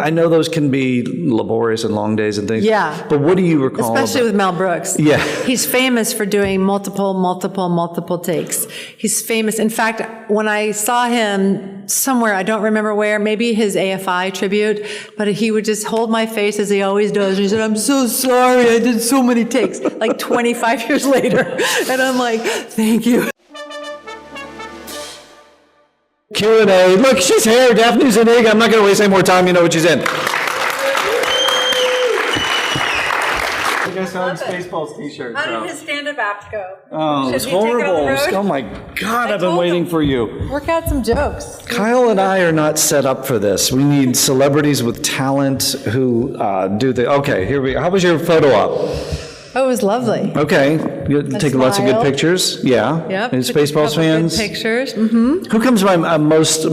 I know those can be laborious and long days and things. Yeah. But what do you recall? Especially with Mel Brooks. Yeah. He's famous for doing multiple takes. He's famous. In fact, when I saw him somewhere, I don't remember where, maybe his AFI tribute, but he would just hold my face as he always does. And he said, "I'm so sorry, I did so many takes," like 25 years later. And I'm like, thank you. Q&A. Look, she's here, Daphne Zuniga. I'm not going to waste any more time. You know what she's in. You guys selling Spaceballs t-shirts. How did his stand-up act go? Oh, it's horrible. Oh my God, I've been waiting for you. Work out some jokes. Kyle and I are not set up for this. We need celebrities with talent who do the. Okay, here we go. How was your photo op? Oh, it was lovely. Okay, you take lots of good smile. pictures. Yeah. Yep. And Spaceballs fans. Good pictures. Mm-hmm. Who comes by most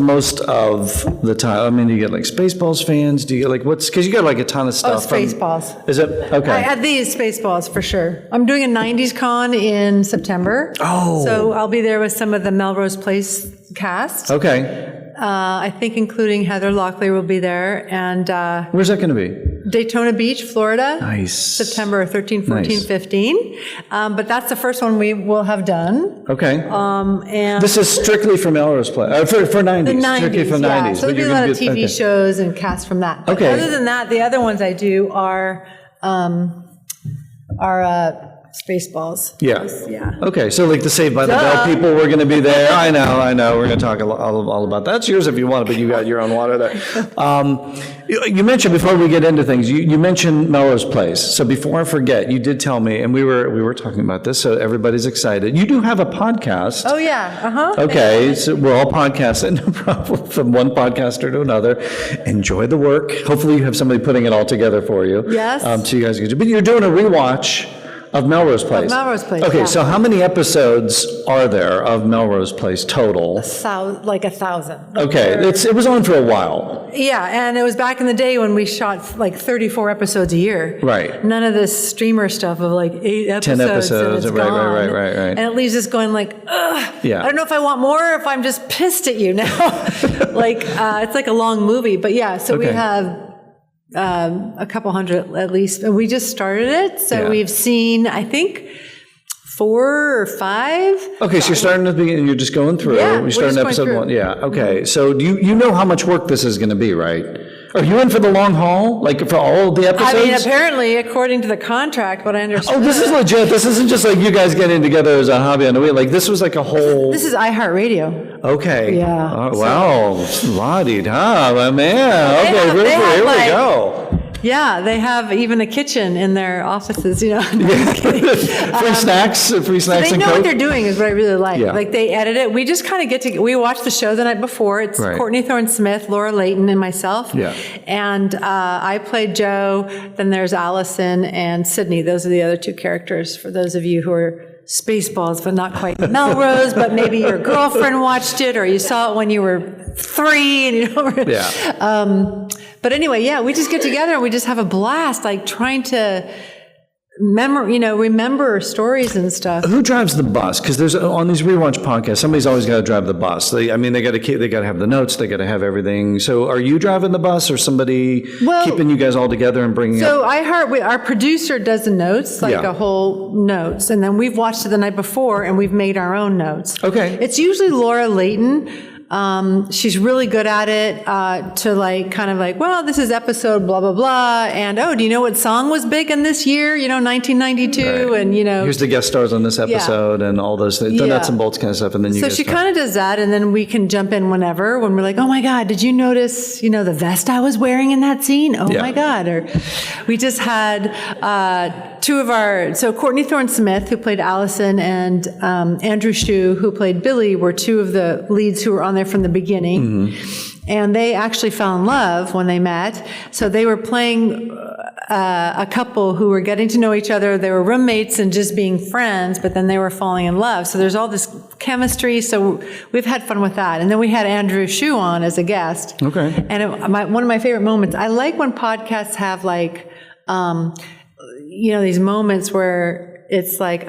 of the time? I mean, do you get like Spaceballs fans? Do you get like what's because you got like a ton of Oh, stuff. Spaceballs. Is it okay? I had these Spaceballs for sure. I'm doing a 90s con in September. Oh. So I'll be there with some of the Melrose Place cast. Okay. I think including Heather Locklear will be there. And Where's that going to be? Daytona Beach, Florida. Nice. September 13, 14, Nice. 15. But that's the first one we will have done. Okay. And This is strictly for Melrose Place, for 90s. the 90s, Strictly for 90s. yeah. So there'll but be a you're lot gonna of TV okay. shows and cast from that. But Okay. other than that, the other ones I do are Spaceballs. Yeah. Yeah. Okay, so like the Saved by the Bell people were going to be there. I know. We're going to talk all about that. That's yours if you want, but you got your own water there. You mentioned, before we get into things, you mentioned Melrose Place. So before I forget, you did tell me, and we were talking about this, so everybody's excited. You do have a podcast. Oh, yeah. Uh-huh. Okay, so we're all podcasting, no problem, from one podcaster to another. Enjoy the work. Hopefully you have somebody putting it all together for you. Yes. So you guys can do, but you're doing a rewatch of Melrose Place. Melrose Place, Okay, yeah. so how many episodes are there of Melrose Place total? Like 1,000. Okay, it was on for a while. Yeah, and it was back in the day when we shot like 34 episodes a year. Right. None of this streamer stuff of like 8 episodes. 10 episodes, and it's right. gone. And it leaves us going like, ugh. Yeah. I don't know if I want more or if I'm just pissed at you now. Like, it's like a long movie. But yeah, so we Okay. have a couple hundred at least. And we just started it. So Yeah. we've seen, I think, 4 or 5. Okay, so you're starting at the beginning, you're just going through. Yeah, You're we're starting just going episode through. 1. Yeah, okay. So do you know how much work this is going to be, right? Are you in for the long haul? Like for all of the episodes? I mean, apparently, according to the contract, what I understand. Oh, this is legit. This isn't just like you guys getting together as a hobby on the weekend. Like this was like a whole. This is iHeartRadio. Okay. Yeah. Oh, wow. La-di-da, my man. Okay, they have here we like- go. Yeah, they have even a kitchen in their offices, you know. Free snacks They and know what Coke. they're doing is what I really like. Yeah. Like they edit it. We just kind of get to, we watch the show the night before. It's Right. Courtney Thorne-Smith, Laura Layton, and myself. Yeah. And I played Joe. Then there's Allison and Sydney. Those are the other 2 characters for those of you who are Spaceballs, but not quite Melrose, but maybe your girlfriend watched it or you saw it when you were 3 and you know. Yeah. But anyway, yeah, we just get together and we just have a blast, like trying to remember stories and stuff. Who drives the bus? Because there's on these rewatch podcasts, somebody's always got to drive the bus. They got to have the notes, they got to have everything. So, are you driving the bus, or somebody keeping you guys all together and bringing up? So our producer does the notes, like Yeah. a whole notes, and then we've watched it the night before and we've made our own notes. Okay. It's usually Laura Layton. She's really good at it, to like, kind of like, well, this is episode blah, blah, blah. And, do you know what song was big in this year? 1992. Right. And, Here's the guest stars on this episode and all those things, the nuts and bolts kind of stuff. And then you So guys she talk. kind of does that, and then we can jump in whenever, when we're like, oh my God, did you notice, the vest I was wearing in that scene? Oh Yeah. my God. Or we just had 2 of so Courtney Thorne-Smith, who played Allison, and Andrew Shue, who played Billy, were 2 of the leads who were on there from the beginning. Mm-hmm. And they actually fell in love when they met. So they were playing a couple who were getting to know each other. They were roommates and just being friends, but then they were falling in love. So there's all this chemistry. So we've had fun with that. And then we had Andrew Shue on as a guest. Okay. And one of my favorite moments, I like when podcasts have like, these moments where it's like,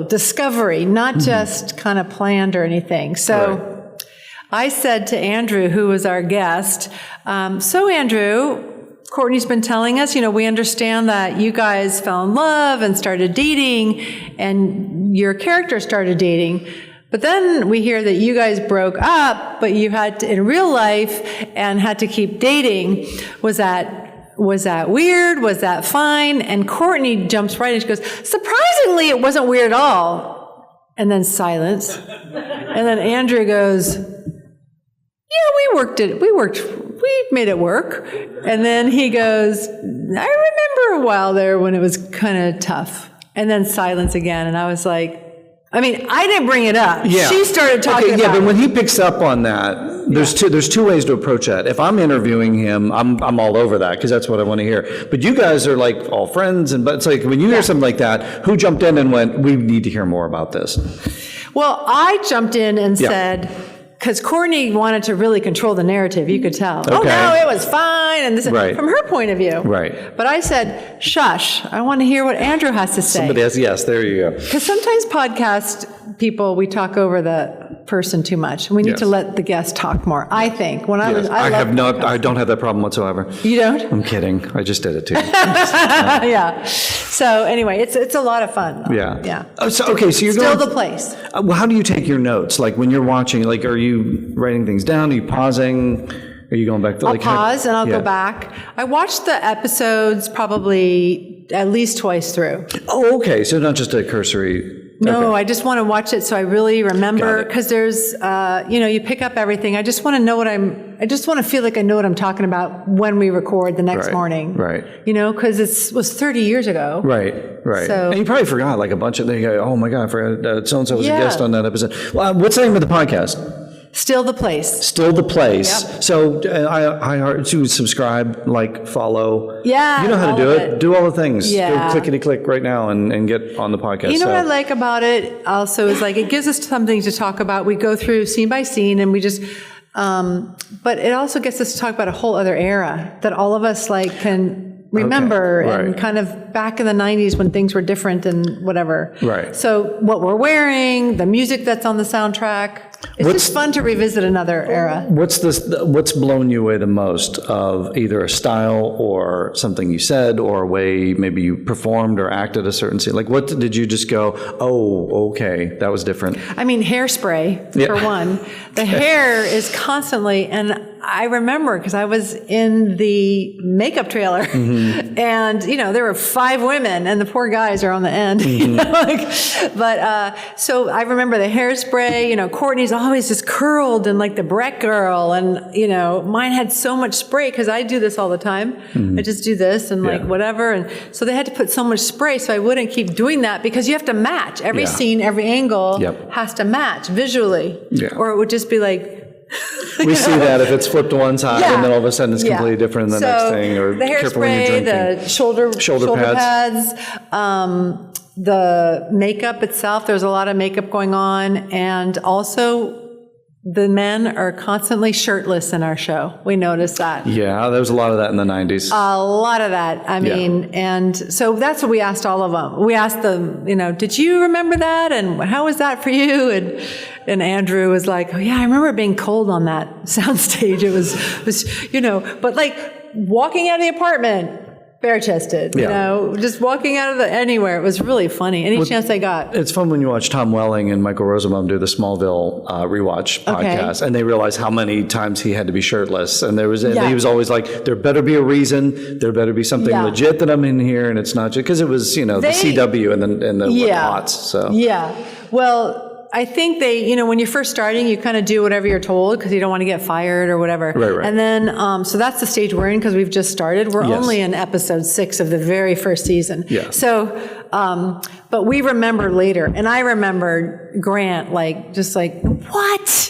discovery, not just kind of planned or anything. So Right. I said to Andrew, who was our guest, so Andrew, Courtney's been telling us, we understand that you guys fell in love and started dating, and your character started dating. But then we hear that you guys broke up, but you had to, in real life, and had to keep dating. Was that weird? Was that fine? And Courtney jumps right in. She goes, surprisingly, it wasn't weird at all. And then silence. And then Andrew goes, yeah, we made it work. And then he goes, I remember a while there when it was kind of tough. And then silence again. And I was like, I didn't bring it up. Yeah. She started talking about it. Yeah, but when he picks up on that, there's two ways to approach that. If I'm interviewing him, I'm all over that because that's what I want to hear. But you guys are like all friends, but it's like when you hear something like that, who jumped in and went, we need to hear more about this? Well, I jumped in and said, because Courtney wanted to really control the narrative, you could tell. Okay. Oh, no, it was fine. And this from her point of view. Right. But I said, shush, I want to hear what Andrew has to say. Somebody has, yes, there you go. Because sometimes podcast people, we talk over the person too much. We need to let the guest talk more, I think. When I don't have that problem whatsoever. You don't? I'm kidding. I just did it too. Yeah. So anyway, it's a lot of fun. Yeah. Yeah. Oh, so you're still going, the place. Well, how do you take your notes? Like when you're watching, like are you writing things down? Are you pausing? Are you going back to I'll pause and I'll go back. I watched the episodes probably at least twice through. Oh, okay. So not just a cursory. No, I just want to watch it so I really remember, because there's, you pick up everything. I just want to know I just want to feel like I know what I'm talking about when we record the next morning. Right. Because it was 30 years ago. Right. So, and you probably forgot like a bunch of things. Oh my God, I forgot so-and-so was a guest on that episode. Well, what's the name of the podcast? Still the Place. Still the Place. Yep. So I heard to subscribe, like, follow. Yeah. You know how to do it. Do all the things. Yeah. Go clickety-click right now and get on the podcast. You know what I like about it also is like it gives us something to talk about. We go through scene by scene and we just, but it also gets us to talk about a whole other era that all of us like can remember and kind of back in the 90s when things were different and whatever. Right. So what we're wearing, the music that's on the soundtrack. It's just fun to revisit another era. What's blown you away the most of either a style or something you said or a way maybe you performed or acted a certain scene? Like what did you just go, oh, okay, that was different? Hairspray, for one. The hair is constantly, and I remember because I was in the makeup trailer and, there were 5 women and the poor guys are on the end. So I remember the hairspray, Courtney's always just curled and like the Brett girl. And, mine had so much spray because I do this all the time. I just do this and like whatever. And so they had to put so much spray so I wouldn't keep doing that because you have to match. Every scene, every angle has to match visually. Yeah. Or it would just be like, we see that if it's flipped to one side and then all of a sudden it's completely different than the next thing. Or the hairspray, the shoulder pads, the makeup itself. There's a lot of makeup going on, and also the men are constantly shirtless in our show. We noticed that. Yeah, there was a lot of that in the 90s. A lot of that. And so that's what we asked all of them. We asked them, did you remember that? And how was that for you? And Andrew was like, oh yeah, I remember being cold on that soundstage. It was, but like walking out of the apartment, bare-chested, just walking out of anywhere. It was really funny. Any chance I got. It's fun when you watch Tom Welling and Michael Rosenbaum do the Smallville rewatch podcast, and they realize how many times he had to be shirtless. And he was always like, there better be a reason, there better be something legit that I'm in here, and it's not just, because it was, the CW and the whatnots. So. Yeah. Well, I think when you're first starting, you kind of do whatever you're told because you don't want to get fired or whatever. Right. And then, so that's the stage we're in because we've just started. We're only in episode 6 of the very first season. Yeah. So, but we remember later, and I remember Grant what?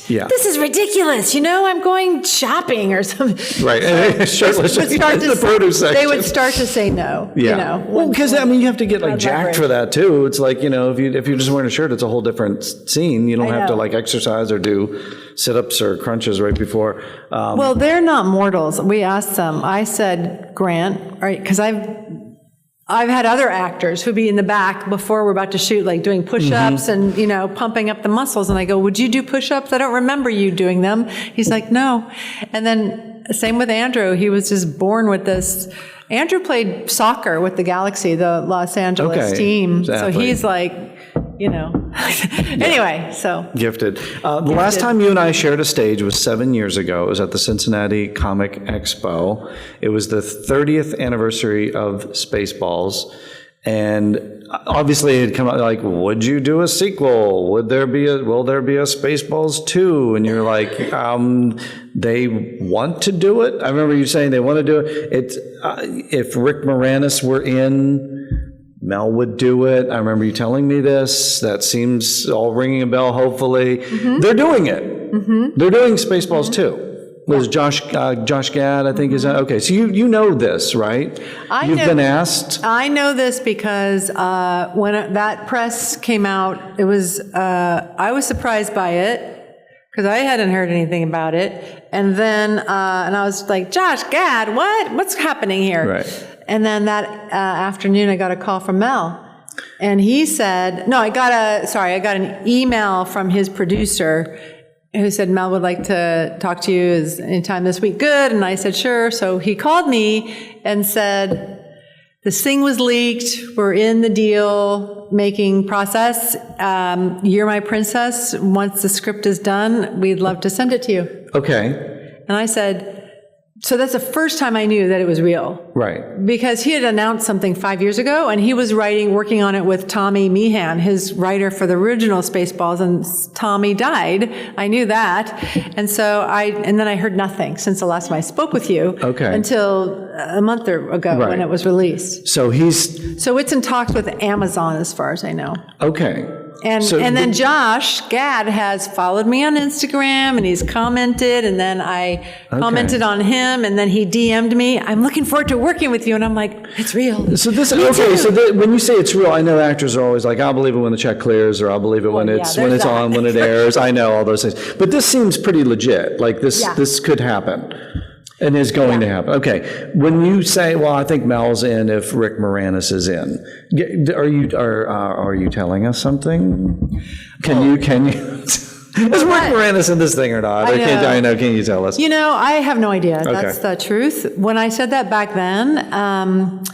Yeah. This is ridiculous. I'm going shopping or something. Right. Shirtless in the produce section. They would start to say no. Yeah. Well, because you have to get jacked for that too. It's like, if you're just wearing a shirt, it's a whole different scene. You don't have to exercise or do sit-ups or crunches right before. Well, they're not mortals. We asked them. I said, Grant, all right, because I've had other actors who'd be in the back before we're about to shoot, like doing push-ups and, pumping up the muscles. And I go, would you do push-ups? I don't remember you doing them. He's like, no. And then same with Andrew. He was just born with this. Andrew played soccer with the Galaxy, the Los Angeles team. Exactly. So he's like, anyway, so. Gifted. The last time you and I shared a stage was 7 years ago. It was at the Cincinnati Comic Expo. It was the 30th anniversary of Spaceballs. And obviously it had come out like, would you do a sequel? Will there be a Spaceballs 2? And you're like, they want to do it? I remember you saying they want to do it. If Rick Moranis were in, Mel would do it. I remember you telling me this. That seems all ringing a bell, hopefully. They're doing it. They're doing Spaceballs 2. Was Josh Gad, I think, is that? Okay, so you know this, right? You've been asked? I know this because when that press came out, it was, I was surprised by it because I hadn't heard anything about it. And then, and I was like, Josh Gad, what? What's happening here? Right. And then that afternoon, I got a call from Mel. And he said, no, I got an email from his producer who said, Mel would like to talk to you anytime this week. Good. And I said, sure. So he called me and said, this thing was leaked. We're in the deal making process. You're my princess. Once the script is done, we'd love to send it to you. Okay. And I said, so that's the first time I knew that it was real. Right. Because he had announced something 5 years ago, and he was working on it with Tommy Meehan, his writer for the original Spaceballs, and Tommy died. I knew that. And so then I heard nothing since the last time I spoke with you. Okay. Until a month ago when it was released. So So it's in talks with Amazon as far as I know. Okay. And then Josh Gad has followed me on Instagram, and he's commented, and then I commented on him, and then he DM'd me, I'm looking forward to working with you, and I'm like, it's real. So when you say it's real, I know actors are always like, I'll believe it when the check clears, or I'll believe it when it's on, when it airs. I know all those things. But this seems pretty legit. Like this could happen. And is going to happen. Okay. When you say, well, I think Mel's in if Rick Moranis is in, are you telling us something? Can you? Is Rick Moranis in this thing or not? I know. Can you tell us? I have no idea. That's the truth. When I said that back then,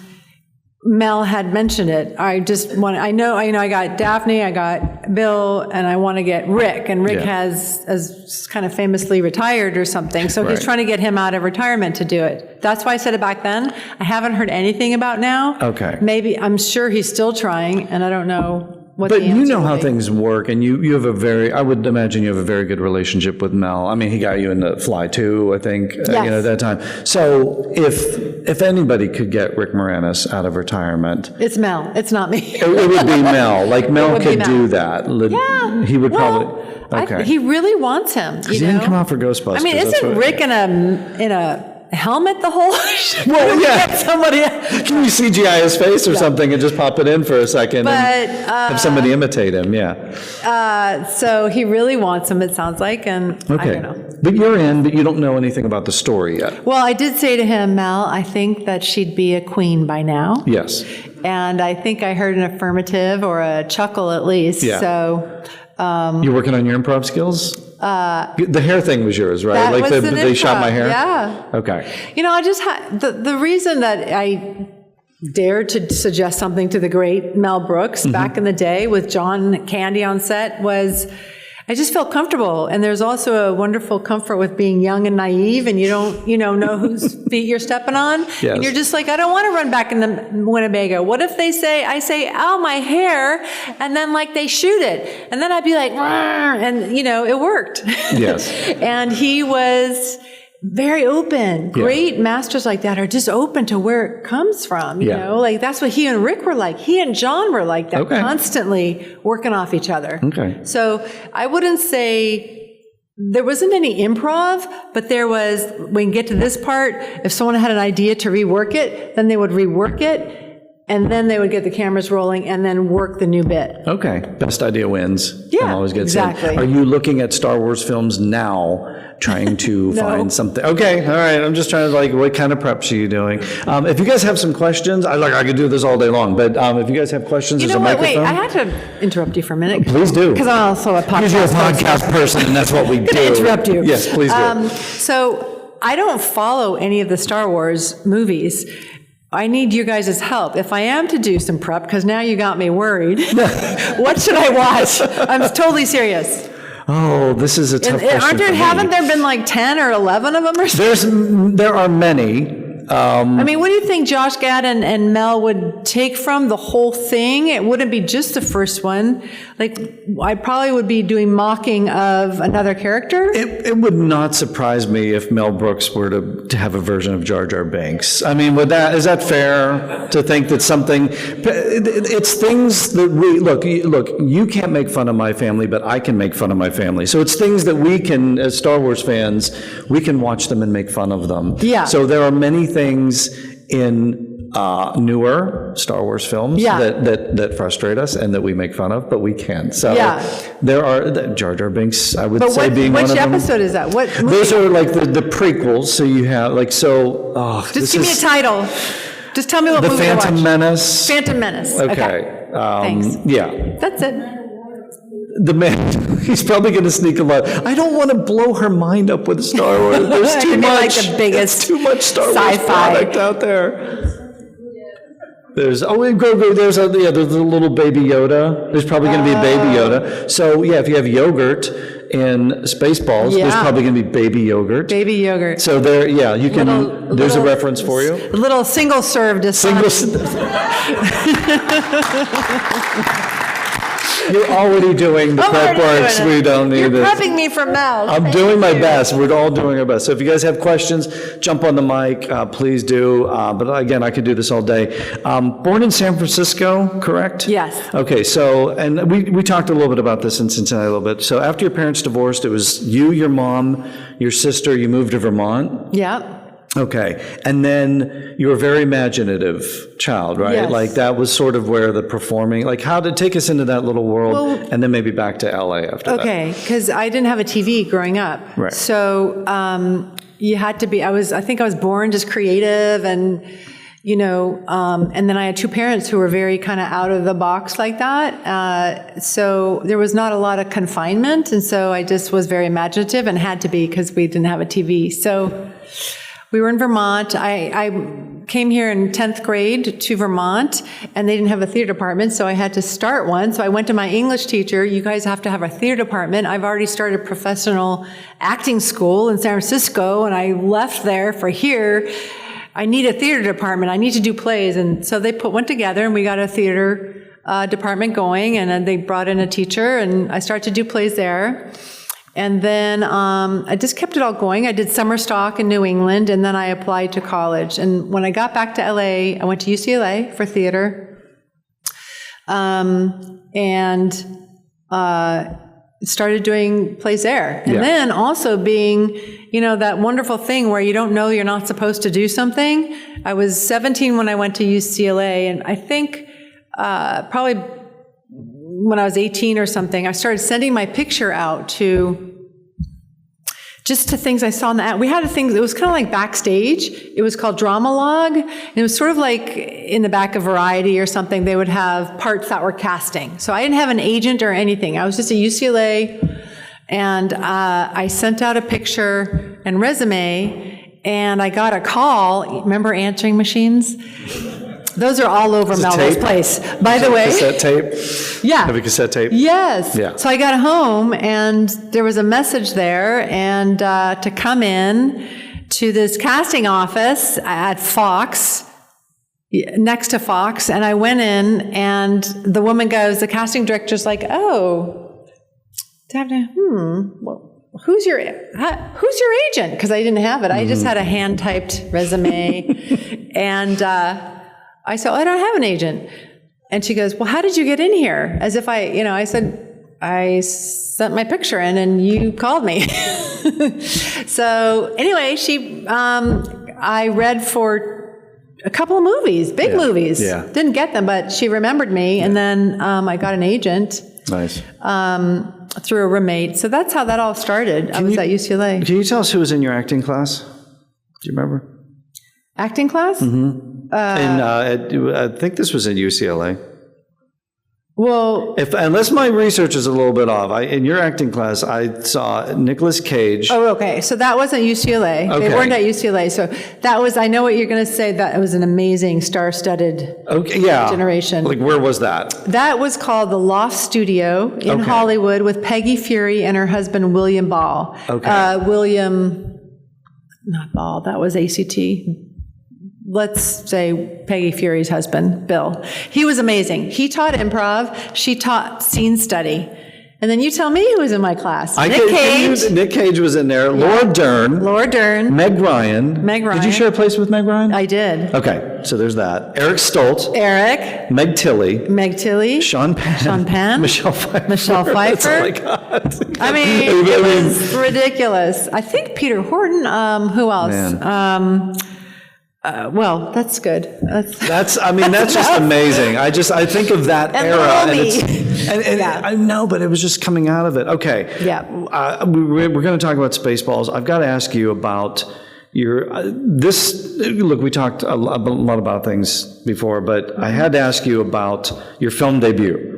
Mel had mentioned it. I got Daphne, I got Bill, and I want to get Rick. And Rick has kind of famously retired or something. So he's trying to get him out of retirement to do it. That's why I said it back then. I haven't heard anything about now. Okay. Maybe, I'm sure he's still trying, and I don't know what but the answer you know how be. things work, and you have I would imagine you have a very good relationship with Mel. I mean, he got you into Fly 2, I think, at that time. So if anybody could get Rick Moranis out of retirement. It's Mel. It's not me. It would be Mel. Like, Mel could do that. Yeah. He would probably. Okay. He really wants him. He didn't come out for Ghostbusters. I mean, isn't Rick in a helmet the whole? Well, yeah. Somebody. Can you CGI his face or something and just pop it in for a second and have somebody imitate him? Yeah. So he really wants him, it sounds like, and I don't know. But you're in, but you don't know anything about the story yet. Well, I did say to him, Mel, I think that she'd be a queen by now. Yes. And I think I heard an affirmative or a chuckle at least. Yeah. So. You're working on your improv skills? The hair thing was yours, right? That like was they shot my hair? Yeah. Okay. I just the reason that I dared to suggest something to the great Mel Brooks back in the day with John Candy on set was I just felt comfortable. And there's also a wonderful comfort with being young and naive, and you don't, know whose feet you're stepping on. Yes. And you're just like, I don't want to run back in the Winnebago. What if I say, ow, my hair, and then they shoot it. And then I'd be like, and it worked. Yes. And he was very open. Great masters like that are just open to where it comes from. You know, that's what he and Rick were like. He and John were like that, constantly working off each other. Okay. So I wouldn't say there wasn't any improv, but there was, when you get to this part, if someone had an idea to rework it, then they would rework it. And then they would get the cameras rolling and then work the new bit. Okay. Best idea wins. Yeah, always gets exactly. In. Are you looking at Star Wars films now, trying to find something? Okay. All right. I'm just trying to what kind of preps are you doing? If you guys have some questions, I could do this all day long, but if you guys have questions, there's a microphone. Wait, I have to interrupt you for a minute. Please do. Because I'm also a podcast You're a podcast person, and that's what we do. I'm going to interrupt you. Yes, please do. So I don't follow any of the Star Wars movies. I need you guys' help. If I am to do some prep, because now you got me worried, what should I watch? I'm totally serious. Oh, this is a tough question. Haven't there been like 10 or 11 of them or something? There are many. I mean, what do you think Josh Gad and Mel would take from the whole thing? It wouldn't be just the first one. Like, I probably would be doing mocking of another character. It would not surprise me if Mel Brooks were to have a version of Jar Jar Binks. I mean, is that fair to think that something, it's things that look, you can't make fun of my family, but I can make fun of my family. So it's things that we can, as Star Wars fans, we can watch them and make fun of them. Yeah. So there are many things in newer Star Wars films that frustrate us and that we make fun of, but we can. So there are Jar Jar Binks, I would say, being one of them. Which episode is that? What movie? Those are like the prequels. So you have just give me a title. Just tell me what movie to watch. The Phantom Menace. Phantom Menace. Okay. Thanks. Yeah. That's it. The man, he's probably going to sneak a lot. I don't want to blow her mind up with Star Wars. There's too much. Like the biggest too much Star sci-fi Wars product out there. There's there's a little baby Yoda. There's probably going to be a baby Yoda. So yeah, if you have yogurt in Spaceballs, there's probably going to be baby yogurt. Baby yogurt. So there, you can. There's a reference for you. A little single serve. You're already doing the prep works. We don't need this. You're prepping me for Mel. I'm doing my best. We're all doing our best. So if you guys have questions, jump on the mic. Please do. But again, I could do this all day. Born in San Francisco, correct? Yes. Okay. So, and we talked a little bit about this in Cincinnati a little bit. So after your parents divorced, it was you, your mom, your sister. You moved to Vermont. Yeah. Okay. And then you were a very imaginative child, right? Yes. Like that was sort of where the performing, like how to take us into that little world and then maybe back to LA after that. Okay. Because I didn't have a TV growing up. Right. So you had to be, I think I was born just creative and, and then I had two parents who were very kind of out of the box like that. So there was not a lot of confinement. And so I just was very imaginative and had to be because we didn't have a TV. So we were in Vermont. I came here in 10th grade to Vermont, and they didn't have a theater department, so I had to start one. So I went to my English teacher. You guys have to have a theater department. I've already started professional acting school in San Francisco, and I left there for here. I need a theater department. I need to do plays. And so they went together, and we got a theater department going, and then they brought in a teacher, and I started to do plays there. And then I just kept it all going. I did summer stock in New England, and then I applied to college. And when I got back to LA, I went to UCLA for theater, and started doing plays there. And then also being, that wonderful thing where you don't know you're not supposed to do something. I was 17 when I went to UCLA, and I think probably when I was 18 or something, I started sending my picture out to things I saw in the ad. We had a thing, it was kind of like backstage. It was called Drama Log. And it was sort of like in the back of Variety or something, they would have parts that were casting. So I didn't have an agent or anything. I was just at UCLA, and I sent out a picture and resume, and I got a call. Remember answering machines? Those are all over Melrose Place. By the way. Cassette tape? Yeah. Have a cassette tape? Yes. Yeah. So I got home, and there was a message there, and to come in to this casting office at Fox, next to Fox, and I went in, and the woman goes, the casting director's like, "Oh, Daphne, who's your agent?" Because I didn't have it. I just had a hand-typed resume, and I said, I don't have an agent. And she goes, well, how did you get in here? As if I said, I sent my picture in and you called me. So anyway, I read for a couple of movies, big movies. Yeah. Didn't get them, but she remembered me. And then I got an agent. Nice. Through a roommate. So that's how that all started. I was at UCLA. Can you tell us who was in your acting class? Do you remember? Acting class? Mm-hmm. I think this was at UCLA. Well, Unless my research is a little bit off, in your acting class, I saw Nicolas Cage. oh, okay. So that wasn't UCLA. Okay. They weren't at UCLA. So that was, I know what you're going to say, that it was an amazing star-studded generation. Like, where was that? That was called the Loft Studio in Hollywood with Peggy Fury and her husband, William Ball. Okay. Not Ball, that was ACT. Let's say Peggy Fury's husband, Bill. He was amazing. He taught improv. She taught scene study. And then you tell me who was in my class. Nick Cage was in there. Laura Dern. Meg Ryan. Did you share a place with Meg Ryan? I did. Okay, so there's that. Eric Stoltz. Meg Tilly. Sean Penn. Michelle Pfeiffer. That's all I got. I mean, it was ridiculous. I think Peter Horton. Who else? Man. Well, that's good. That's just amazing. I think of that era, and I know, but it was just coming out of it. Okay. Yeah. We're going to talk about Spaceballs. I've got to ask you about your Look, we talked a lot about things before, but I had to ask you about your film debut.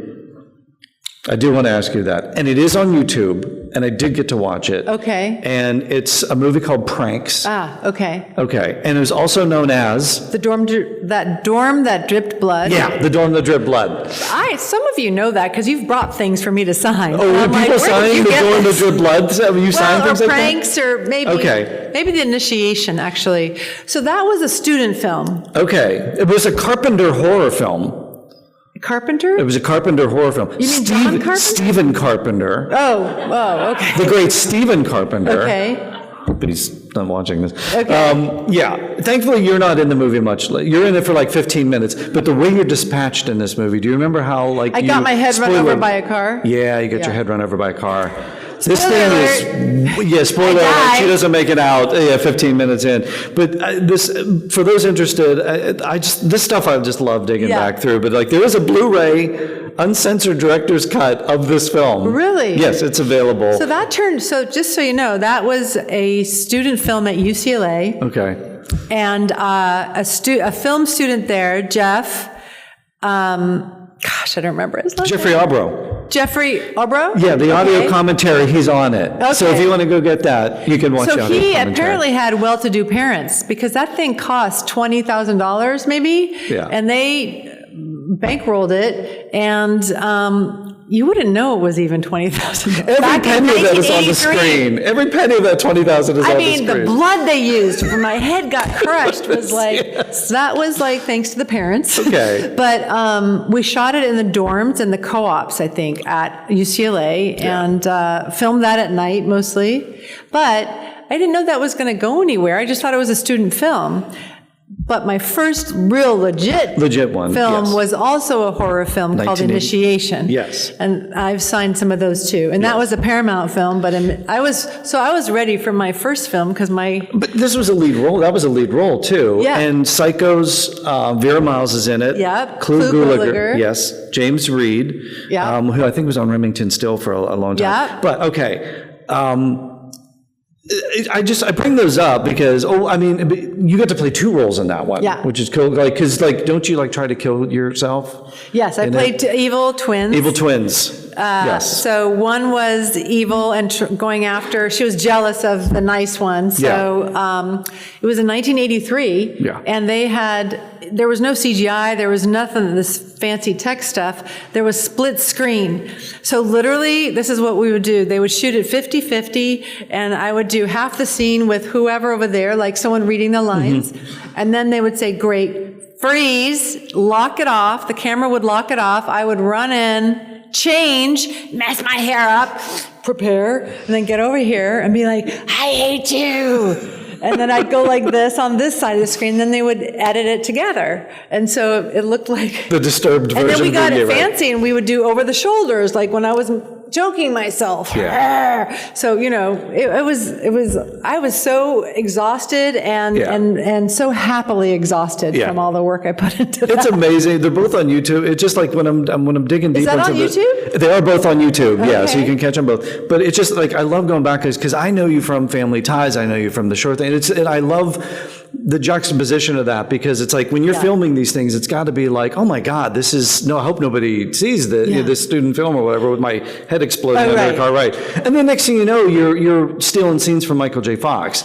I do want to ask you that, and it is on YouTube. And I did get to watch it. Okay. And it's a movie called Pranks. Okay. Okay. And it was also known as... The dorm that dripped blood. Yeah, the dorm that dripped blood. Some of you know that because you've brought things for me to sign. Oh, were people signing the dorm that dripped blood? You signed things like that? Pranks or maybe the initiation, actually. So that was a student film. Okay. It was a Carpenter horror film. Carpenter? It was a Carpenter horror film. You mean John Carpenter? Stephen Carpenter. Oh, okay. The great Stephen Carpenter. Okay. But he's not watching this. Okay. Yeah. Thankfully, you're not in the movie much. You're in it for like 15 minutes. But the way you're dispatched in this movie, do you remember how I got my head run over by a car? Yeah, you got your head run over by a car. This thing is, spoiler alert, she doesn't make it out 15 minutes in. But for those interested, this stuff I just love digging back through. But like, there is a Blu-ray uncensored director's cut of this film. Really? Yes, it's available. So just so you know, that was a student film at UCLA. Okay. And a film student there, Jeff, I don't remember his last name. Jeffrey Obro? Yeah, the audio commentary, he's on it. Okay. So if you want to go get that, you can watch the audio commentary. So he apparently had well-to-do parents because that thing cost $20,000 maybe. Yeah. And they bankrolled it, and you wouldn't know it was even $20,000. Every penny of that is on the screen. Every penny of that $20,000 is on the screen. The blood they used when my head got crushed was that was like thanks to the parents. Okay. But we shot it in the dorms and the co-ops, I think, at UCLA, and filmed that at night mostly. But I didn't know that was going to go anywhere. I just thought it was a student film. But my first real legit one film was also a horror film called Initiation. Yes. And I've signed some of those too. And that was a Paramount film, but I was ready for my first film because But this was a lead role. That was a lead role too. Yeah. And Psycho's Vera Miles is in it. Yep. Clu Gulager. Yes. James Reed. Yeah. Who I think was on Remington Still for a long time. Yeah. But okay. I bring those up because you got to play two roles in that one, which is cool. Like, because don't you try to kill yourself? Yes, I played evil twins. Evil twins. Yes. So one was evil and going after. She was jealous of the nice one. So it was in 1983. Yeah. And there was no CGI. There was nothing, this fancy tech stuff. There was split screen. So literally, this is what we would do. They would shoot it 50-50, and I would do half the scene with whoever over there, like someone reading the lines. Mm-hmm. And then they would say, great, freeze, lock it off. The camera would lock it off. I would run in, change, mess my hair up, prepare, and then get over here and be like, I hate you. And then I'd go like this on this side of the screen, then they would edit it together. And so it looked like the disturbed version. And then we got it fancy, and we would do over the shoulders, like when I was joking myself. Yeah. So, I was so exhausted and so happily exhausted from all the work I put into that. It's amazing. They're both on YouTube. It's just like when I'm digging deep into that on YouTube? They are both on YouTube. Okay. Yeah, so you can catch them both. But it's just like I love going back because I know you from Family Ties. I know you from the short thing. And I love the juxtaposition of that, because it's like when you're filming these things, it's got to be like, oh my God, this is, no, I hope nobody sees this student film or whatever with my head exploding under the car, right? And then next thing you know, you're stealing scenes from Michael J. Fox.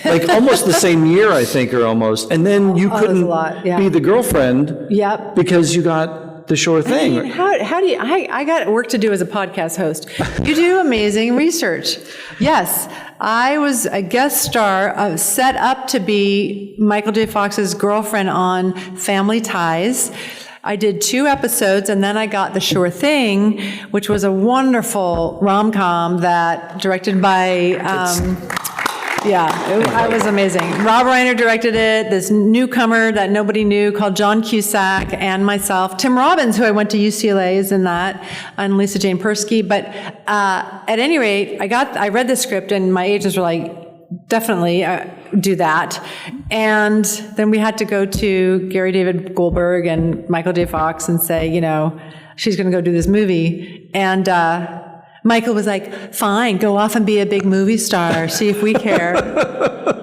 Like almost the same year, I think, or almost. And then you couldn't be the girlfriend because you got the Sure Thing. I mean, how do you, I got work to do as a podcast host. You do amazing research. Yes, I was a guest star set up to be Michael J. Fox's girlfriend on Family Ties. I did 2 episodes, and then I got The Sure Thing, which was a wonderful rom-com that directed by... I was amazing. Rob Reiner directed it, this newcomer that nobody knew called John Cusack, and myself. Tim Robbins, who I went to UCLA, is in that, and Lisa Jane Persky. But at any rate, I read the script, and my agents were like, definitely do that. And then we had to go to Gary David Goldberg and Michael J. Fox and say, she's going to go do this movie. And Michael was like, fine, go off and be a big movie star, see if we care.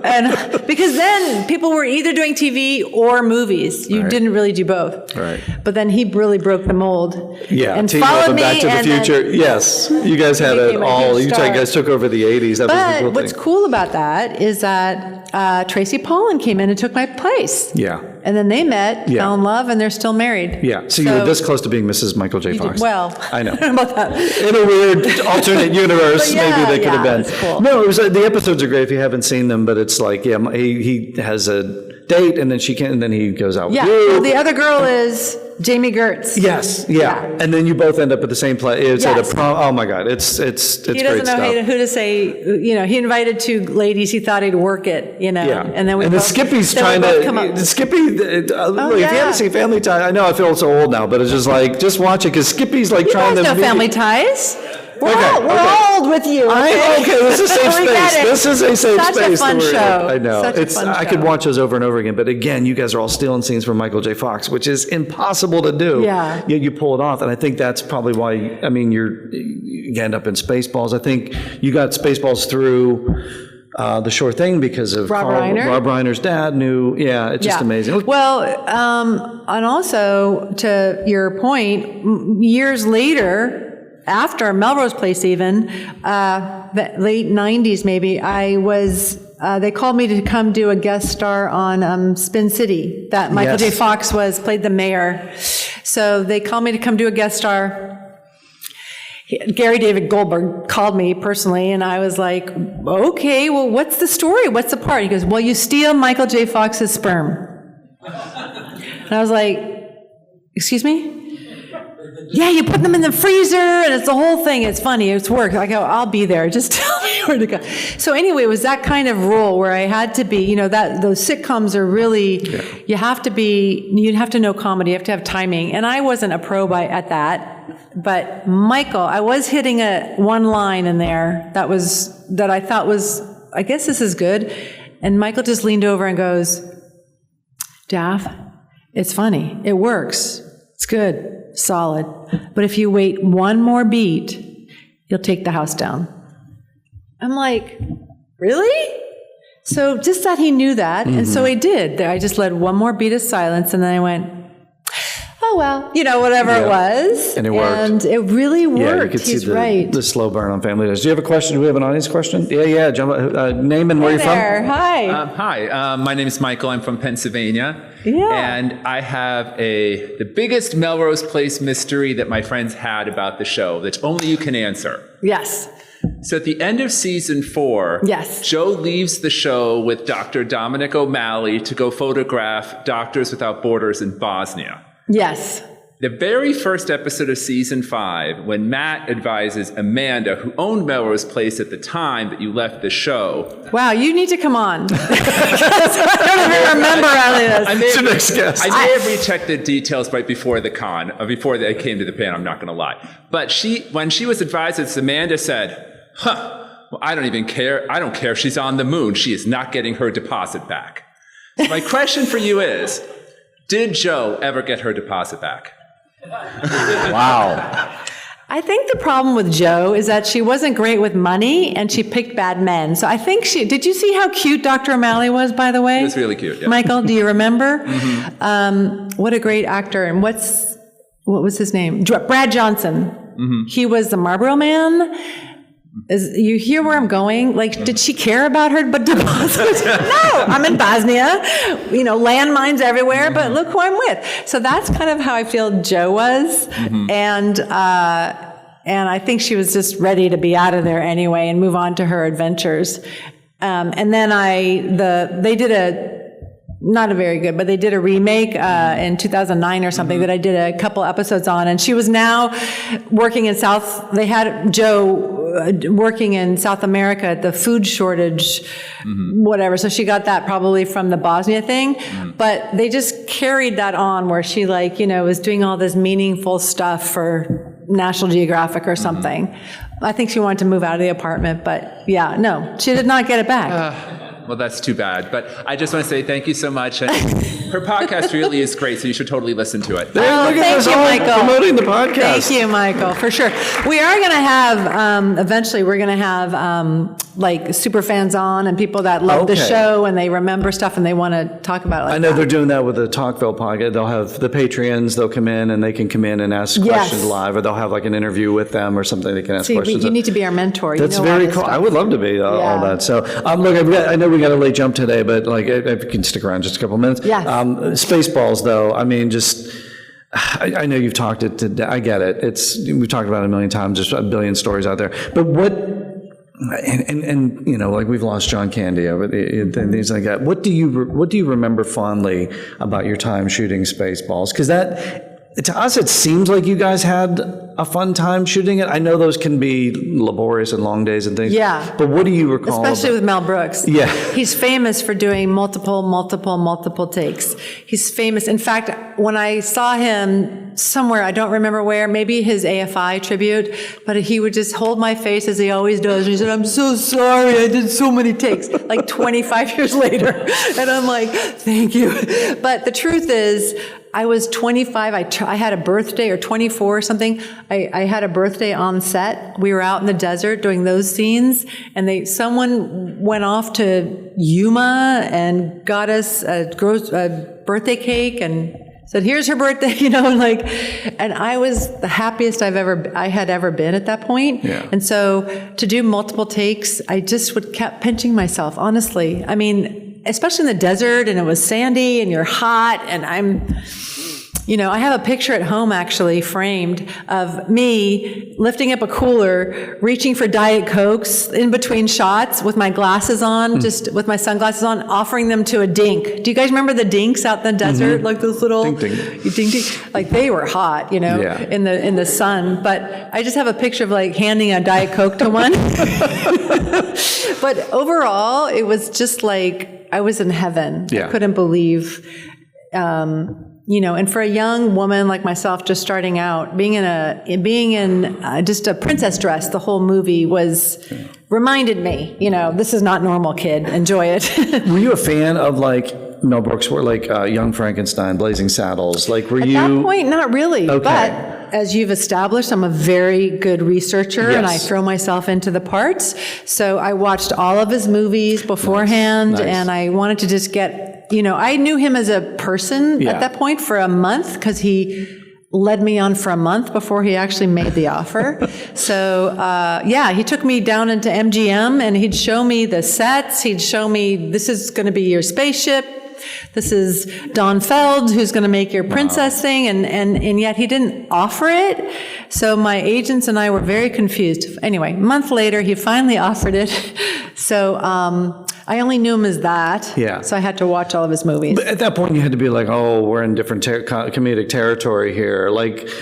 And because then people were either doing TV or movies. You didn't really do both. Right. But then he really broke the mold. Yeah, and Team followed Up and me. Back to the Future. Yes, you guys had it all. You guys took over the 80s. That was the but cool what's thing. cool about that is that Tracy Pollan came in and took my place. Yeah. And then they met, fell in love, and they're still married. Yeah. So you were this close to being Mrs. Michael J. Fox. Well, I know. I don't know about that. In a weird alternate universe, maybe they could have been. It's cool. No, it was the episodes are great if you haven't seen them, but it's like, he has a date and then and then he goes out with you. Well, the other girl is Jamie Gertz. Yes, yeah. And then you both end up at the same place. It's at a prom. Oh my God, it's He great doesn't stuff. know who to say. He invited 2 ladies. He thought he'd work it. Yeah. And then Skippy's then trying to. Skippy. If you haven't seen Family Ties, I know I feel so old now, but it's just like just watch it because Skippy's like trying to. You guys know Family Ties. We're Okay, old with you. Okay, this is a safe We get space. it. This is a safe Such space. a fun show. I know. Such a fun I show. could watch those over and over again, but again, you guys are all stealing scenes from Michael J. Fox, which is impossible to do. Yeah. Yet you pull it off, and I think that's probably why. You end up in Spaceballs. I think you got Spaceballs through. The Sure Thing because of Rob Reiner. Rob Reiner's dad knew. Yeah, it's just amazing. Well, and also to your point, years later, after Melrose Place even, the late 90s maybe, I was, they called me to come do a guest star on Spin City, that Michael J. Fox played the mayor. So they called me to come do a guest star. Gary David Goldberg called me personally, and I was like, okay, well, what's the story? What's the part? He goes, well, you steal Michael J. Fox's sperm. And I was like, excuse me? Yeah, you put them in the freezer, and it's the whole thing. It's funny. It's work. I go, I'll be there. Just tell me where to go. So anyway, it was that kind of role where I had to be, that those sitcoms are really, you have to know comedy. You have to have timing. And I wasn't a pro at that. But Michael, I was hitting one line in there that I thought was, I guess this is good. And Michael just leaned over and goes, Daph, it's funny. It works. It's good. Solid. But if you wait one more beat, you'll take the house down. I'm like, really? So just that he knew that. And so he did. I just led one more beat of silence, and then I went, oh, well, whatever it was. And it worked. And it really worked. Yeah, you could He's see right. the slow burn on Family Ties. Do you have a question? Do we have an audience question? Yeah. Name and where you're There. from? Hi. Hi, my name is Michael. I'm from Pennsylvania. Yeah. And I have the biggest Melrose Place mystery that my friends had about the show that only you can answer. Yes. So at the end of season 4, Yes. Joe leaves the show with Dr. Dominic O'Malley to go photograph Doctors Without Borders in Bosnia. Yes. The very first episode of season 5, when Matt advises Amanda, who owned Melrose Place at the time that you left the show. Wow, you need to come on. I don't even remember any of this. It's your next guest. I may have rechecked the details right before the con, before they came to the pan, I'm not going to lie. But when she was advised, Amanda said, well, I don't even care. I don't care if she's on the moon. She is not getting her deposit back. So my question for you is, did Joe ever get her deposit back? Wow. I think the problem with Joe is that she wasn't great with money and she picked bad men. So I think did you see how cute Dr. O'Malley was, by the way? It was really cute, yeah. Michael, do you remember? What a great actor. And what was his name? Brad Johnson. He was the Marlboro Man. You hear where I'm going? Like, did she care about her deposits? No, I'm in Bosnia, landmines everywhere, but look who I'm with. So that's kind of how I feel Joe was. And I think she was just ready to be out of there anyway and move on to her adventures. And then they did not a very good, but they did a remake in 2009 or something that I did a couple episodes on. And she was now working in they had Joe working in South America at the food shortage, whatever. So she got that probably from the Bosnia thing. But they just carried that on where she was doing all this meaningful stuff for National Geographic or something. I think she wanted to move out of the apartment, but yeah, no, she did not get it back. Well, that's too bad. But I just want to say thank you so much. Her podcast really is great, so you should totally listen to it. Thank you, Michael. Promoting the podcast. Thank you, Michael, for sure. We are going to have, eventually, we're going to have super fans on and people that love the show and they remember stuff and they want to talk about it. I know they're doing that with the Talkville podcast. They'll have the Patreons, they'll come in and they can come in and ask questions live, or they'll have an interview with them or something they can ask questions. You need to be our mentor. That's very cool. I would love to be all that. So, look, I know we got a late jump today, but if you can stick around just a couple minutes. Yes. Spaceballs, though, I mean, I know you've talked it today. I get it. We've talked about it a million times. There's a billion stories out there. But we've lost John Candy over things like that. What do you remember fondly about your time shooting Spaceballs? Because to us, it seems like you guys had a fun time shooting it. I know those can be laborious and long days and things. Yeah. But what do you recall? Especially with Mel Brooks. Yeah. He's famous for doing multiple takes. He's famous. In fact, when I saw him somewhere, I don't remember where, maybe his AFI tribute, but he would just hold my face as he always does. And he said, "I'm so sorry, I did so many takes," 25 years later. And I'm like, thank you. But the truth is, I was 25. I had a birthday, or 24 or something. I had a birthday on set. We were out in the desert doing those scenes, and someone went off to Yuma and got us a birthday cake and said, "Here's her birthday," and I was the happiest I had ever been at that point. Yeah. And so to do multiple takes, I just kept pinching myself, honestly. I mean, especially in the desert, and it was sandy and you're hot, and I have a picture at home actually framed of me lifting up a cooler, reaching for Diet Cokes in between shots with my glasses on, just with my sunglasses on, offering them to a dink. Do you guys remember the dinks out in the desert? Like those little ding. They were hot, in the sun. But I just have a picture of handing a Diet Coke to one. But overall, it was just I was in heaven. Yeah. I couldn't believe, and for a young woman like myself, just starting out, being in just a princess dress, the whole movie reminded me, this is not normal, kid. Enjoy it. Were you a fan of Mel Brooks, Young Frankenstein, Blazing Saddles? Were you? At that point, not really. Okay. But as you've established, I'm a very good researcher, and I throw myself into the parts. So I watched all of his movies beforehand, Nice. and I wanted to just get, I knew him as a person at that point for a month, because he led me on for a month before he actually made the offer. So, he took me down into MGM, and he'd show me the sets. He'd show me, this is going to be your spaceship. This is Don Feld, who's going to make your princess thing, and yet he didn't offer it. So my agents and I were very confused. Anyway, a month later, he finally offered it. So I only knew him as that. Yeah. So I had to watch all of his movies. But at that point, you had to be we're in different comedic territory here.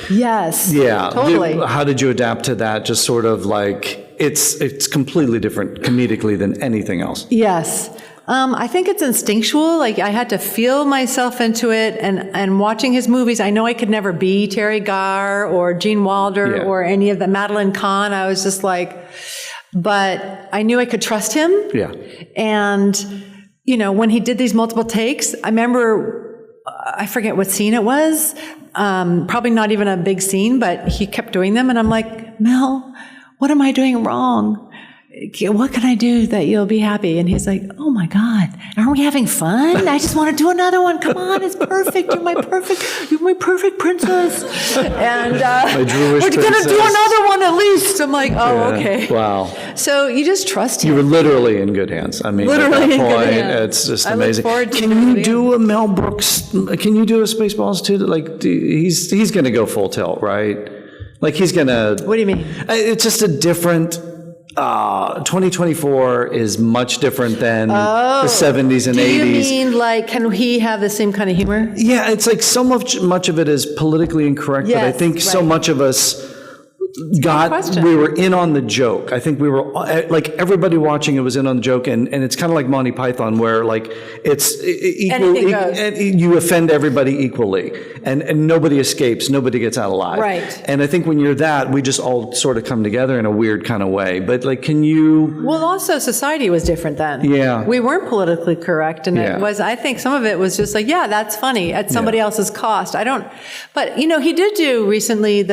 Yes. Yeah. Totally. How did you adapt to that? Just sort of it's completely different comedically than anything else. Yes. I think it's instinctual. I had to feel myself into it, and watching his movies, I know I could never be Terry Garr or Gene Wilder or any of the Madeline Kahn. I was just but I knew I could trust him. Yeah. And, when he did these multiple takes, I remember, I forget what scene it was. probably not even a big scene, but he kept doing them. And I'm like, Mel, what am I doing wrong? What can I do that you'll be happy? And he's like, oh my God, aren't we having fun? I just want to do another one. Come on, it's perfect. You're my perfect princess. And we're going to do another one at least. I'm like, oh, okay. Wow. So you just trust him. You were literally in good hands. I mean, Literally at that in good point, hands. it's just I look amazing. forward to Can doing you it do a Mel Brooks? Can you do a Spaceballs too? Like, he's going to go full tilt, right? Like, he's going to. What do you mean? It's just a different. 2024 is much different than the 70s and 80s. Do you mean, like, can he have the same kind of humor? Yeah, it's like so much of it is politically incorrect, but I Yes, think so right. much of us question. we were in on the joke. I think we were, like, everybody watching it was in on the joke, and it's kind of like Monty Python, where, like, it's Anything goes. you offend everybody equally, and nobody escapes, nobody gets out alive. Right. And I think when you're that, we just all sort of come together in a weird kind of way. But, like, can you... Well, also society was different then. Yeah. We weren't politically correct, and Yeah. it was, I think some of it was just like, yeah, that's funny at somebody else's cost. But, you know, he did do recently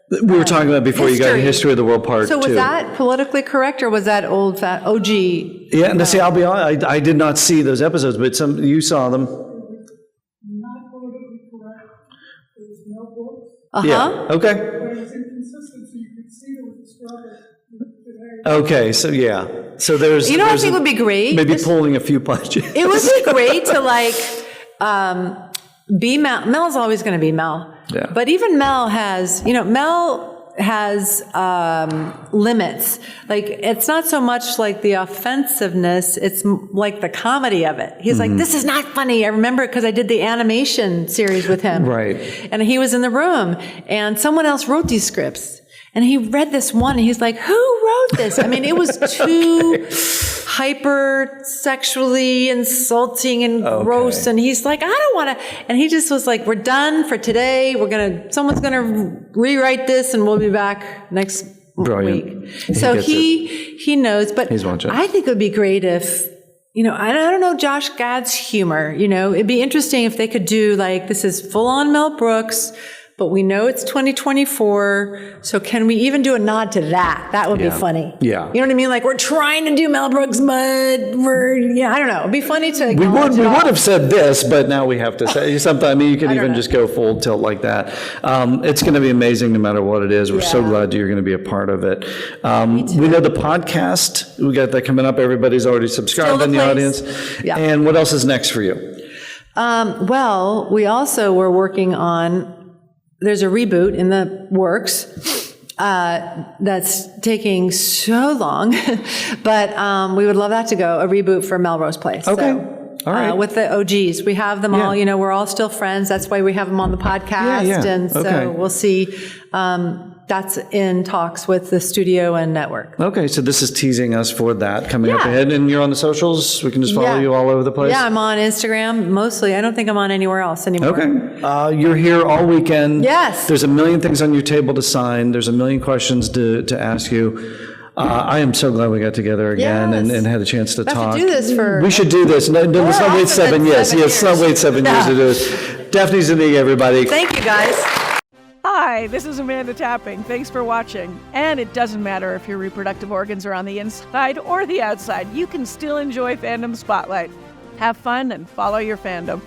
We were talking about before you got History. History of the World Part 2. So was that politically correct, or was that old fat OG? Yeah, and see, I'll be honest, I did not see those episodes, but you saw them. Not politically correct. It was Mel Brooks. Yeah, okay. But it was inconsistency. You could see there was a struggle today. Okay, so yeah. So there's... You know what I there's think would be great? Maybe pulling a few punches. It would be great to, like, be Mel. Mel's always going to be Mel. Yeah. But even Mel has, limits. Like, it's not so much like the offensiveness, it's like the comedy of it. He's like, this is not funny. I remember it because I did the animation series with him. Right. And he was in the room, and someone else wrote these scripts. And he read this one, and he's like, who wrote this? I mean, it was too hyper sexually insulting and gross. And he's like, I don't want to. And he just was like, we're done for today. Someone's going to rewrite this, and we'll be back next Brilliant. week. He So gets he knows. But He's watching. I think it would be great if, I don't know Josh Gad's humor. It'd be interesting if they could do, like, this is full on Mel Brooks, but we know it's 2024, so can we even do a nod to that? That would be funny. Yeah. You know what I mean? Like, we're trying to do Mel Brooks, but I don't know. It'd be funny to We acknowledge would it all. have said this, but now we have to say something. I mean, you could even know. just go full tilt like that. It's going to be amazing no matter what it is. We're so Yeah. glad you're going to be a part of it. We know the podcast. We got that coming up. Everybody's already subscribed Still in the the audience. place. Yeah. And what else is next for you? Well, we also were working on, there's a reboot in the works that's taking so long, but we would love that to go, a reboot for Melrose Place. Okay. So, All right. with the OGs. We have them all, Yeah. we're all still friends. That's why we have them on the podcast. Yeah. And so Okay. we'll see. That's in talks with the studio and network. Okay, so this is teasing us for that coming up Yeah. ahead. And you're on the socials. We can just follow Yeah. you all over the place. Yeah, I'm on Instagram mostly. I don't think I'm on anywhere else anymore. Okay. You're here all weekend. Yes. There's a million things on your table to sign. There's a million questions to ask you. I am so glad we got together again Yes. and had a chance to We have talk. to do this for... We should do this. No, let's not wait awesome 7 in years. 7 Yes, let's not years. wait 7 years to do this. Daphne Zuniga, everybody. Thank you, guys. Hi, this is Amanda Tapping. Thanks for watching. And it doesn't matter if your reproductive organs are on the inside or the outside, you can still enjoy Fandom Spotlight. Have fun and follow your fandom.